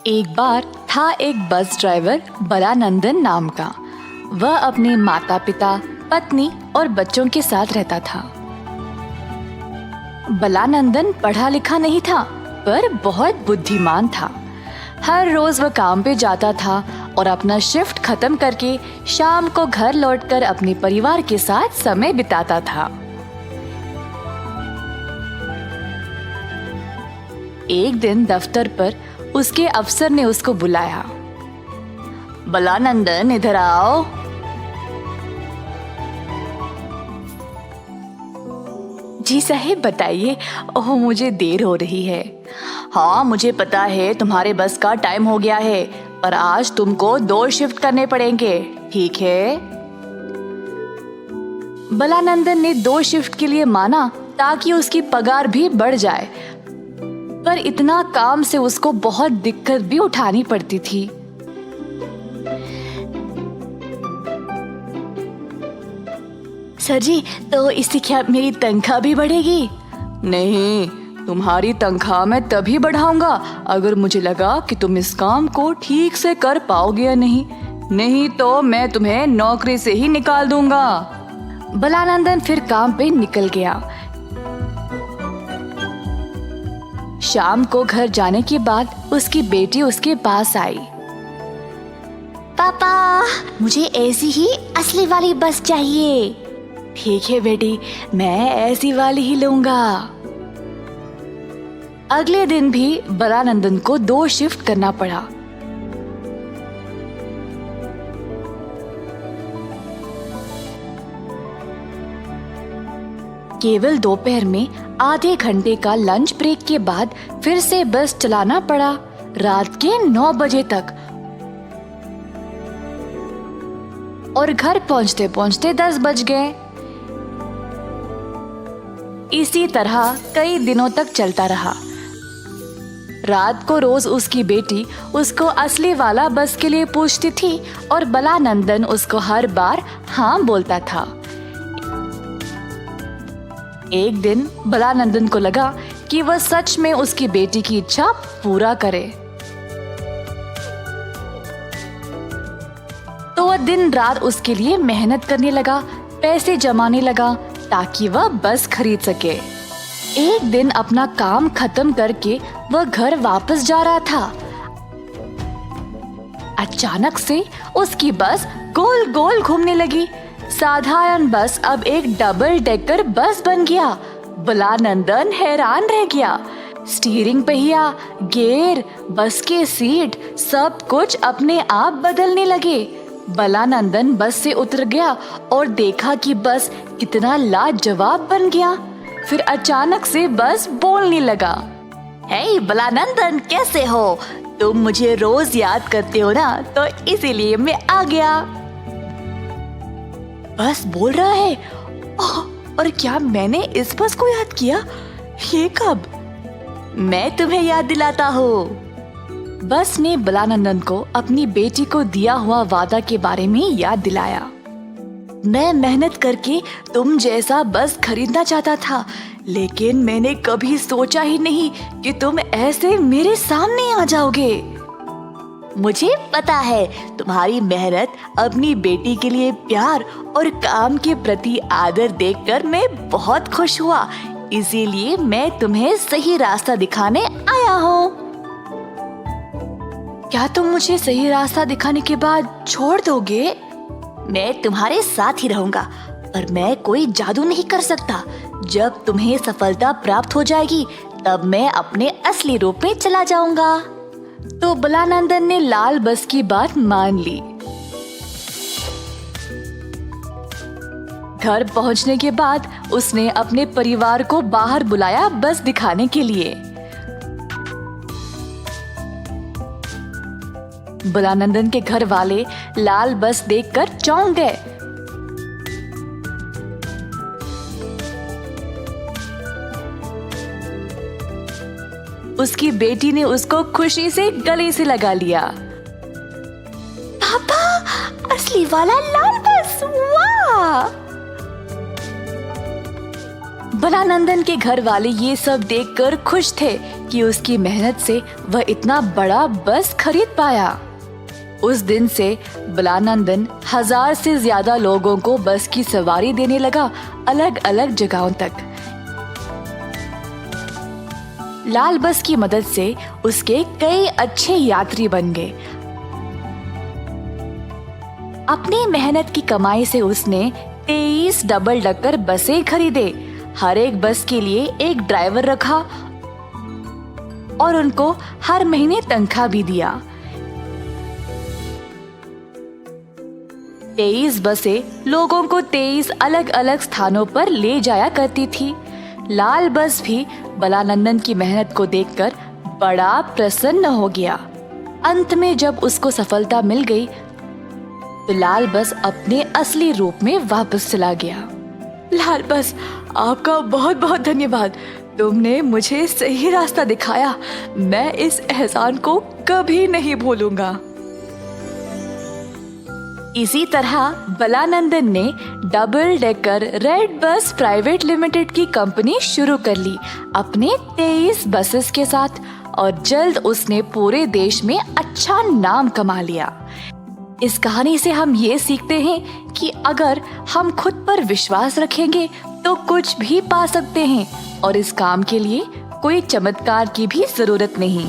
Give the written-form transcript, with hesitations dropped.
एक बार था एक बस ड्राइवर बलानंदन नाम का। वह अपने माता पिता, पत्नी और बच्चों के साथ रहता था। बलानंदन पढ़ा लिखा नहीं था, पर बहुत बुद्धिमान था। हर रोज वह काम पे जाता था और अपना शिफ्ट खत्म करके शाम को घर लौटकर अपने परिवार के साथ समय बिताता था। एक दिन दफ्तर पर उसके अफसर ने उसको बुलाया। बलानंदन, इधर आओ। जी साहब, बताइए। ओह, मुझे देर हो रही है। हाँ, मुझे पता है तुम्हारे बस का टाइम हो गया है, पर आज तुमको 2 शिफ्ट करने पड़ेंगे, ठीक है? बलानंदन ने 2 शिफ्ट के लिए माना ताकि उसकी पगार भी बढ़ जाए, पर इतना काम से उसको बहुत दिक्कत भी उठानी पड़ती थी। सर जी, तो इससे क्या मेरी तनख्वाह भी बढ़ेगी? नहीं, तुम्हारी तनख्वाह मैं तभी बढ़ाऊंगा अगर मुझे लगा कि तुम इस काम को ठीक से कर पाओगे या नहीं तो मैं तुम्हें नौकरी से ही निकाल दूंगा। बलानंदन फिर काम पे निकल गया। शाम को घर जाने के बाद उसकी बेटी उसके पास आई। पापा, मुझे ऐसी ही असली वाली बस चाहिए। ठीक है बेटी, मैं ऐसी वाली ही लूंगा। अगले दिन भी बलानंदन को 2 शिफ्ट करना पड़ा। केवल दोपहर में आधे घंटे का लंच ब्रेक के बाद फिर से बस चलाना पड़ा, रात के 9 बजे तक। और घर पहुंचते पहुंचते 10 बज गए। इसी तरह कई दिनों तक चलता रहा। रात को रोज उसकी बेटी उसको असली वाला बस के लिए पूछती थी और बलानंदन उसको हर बार हाँ बोलता था। एक दिन बलानंदन को लगा कि वह सच में उसकी बेटी की इच्छा पूरा करे, तो वह दिन रात उसके लिए मेहनत करने लगा, पैसे जमाने लगा ताकि वह बस खरीद सके। एक दिन अपना काम खत्म करके वह घर वापस जा रहा था। अचानक से उसकी बस गोल गोल घूमने लगी। साधारण बस अब एक डबल डेकर बस बन गया। बलानंदन हैरान रह गया। स्टीयरिंग पहिया, गियर, बस के सीट, सब कुछ अपने आप बदलने लगे। बलानंदन बस से उतर गया और देखा कि बस कितना लाजवाब बन गया। फिर अचानक से बस बोलने लगा। हे बलानंदन, कैसे हो? तुम मुझे रोज याद करते हो ना, तो इसीलिए मैं आ गया। बस बोल रहा है। और क्या मैंने इस बस को याद किया? ये कब? मैं तुम्हें याद दिलाता हूँ। बस ने बलानंदन को अपनी बेटी को दिया हुआ वादा के बारे में याद दिलाया। मैं मेहनत करके तुम जैसा बस खरीदना चाहता था, लेकिन मैंने कभी सोचा ही नहीं कि तुम ऐसे मेरे सामने आ जाओगे। मुझे पता है, तुम्हारी मेहनत, अपनी बेटी के लिए प्यार और काम के प्रति आदर देखकर मैं बहुत खुश हुआ। इसीलिए मैं तुम्हें सही रास्ता दिखाने आया हूँ। क्या तुम मुझे सही रास्ता दिखाने के बाद छोड़ दोगे? मैं तुम्हारे साथ ही रहूंगा, पर मैं कोई जादू नहीं कर सकता। जब तुम्हें सफलता प्राप्त हो जाएगी, तब मैं अपने असली रूप में चला जाऊंगा। तो बलानंदन ने लाल बस की बात मान ली। घर पहुंचने के बाद उसने अपने परिवार को बाहर बुलाया बस दिखाने के लिए। बलानंदन के घर वाले लाल बस देखकर चौंक गए। उसकी बेटी ने उसको खुशी से गले से लगा लिया। पापा, असली वाला लाल बस, वाह! बलानंदन के घर वाले ये सब देखकर खुश थे कि उसकी मेहनत से वह इतना बड़ा बस खरीद पाया। उस दिन से बलानंदन 1000 से ज्यादा लोगों को बस की सवारी देने लगा, अलग अलग जगहों तक। लाल बस की मदद से उसके कई अच्छे यात्री बन गए। अपनी मेहनत की कमाई से उसने 23 डबल डकर बसें खरीदे। हर एक बस के लिए एक ड्राइवर रखा और उनको हर महीने तनख्वाह भी दिया। 23 बसें लोगों को 23 अलग अलग स्थानों पर ले जाया करती थी। लाल बस भी बलानंदन की मेहनत को देखकर बड़ा प्रसन्न हो गया। अंत में जब उसको सफलता मिल गई तो लाल बस अपने असली रूप में वापस चला गया। लाल बस, आपका बहुत बहुत धन्यवाद। तुमने मुझे सही रास्ता दिखाया। मैं इस एहसान को कभी नहीं भूलूंगा। इसी तरह बलानंदन ने double decker red bus private limited की कंपनी शुरू कर ली अपने 23 बसेस के साथ, और जल्द उसने पूरे देश में अच्छा नाम कमा लिया। इस कहानी से हम ये सीखते हैं कि अगर हम खुद पर विश्वास रखेंगे तो कुछ भी पा सकते हैं, और इस काम के लिए कोई चमत्कार की भी जरूरत नहीं।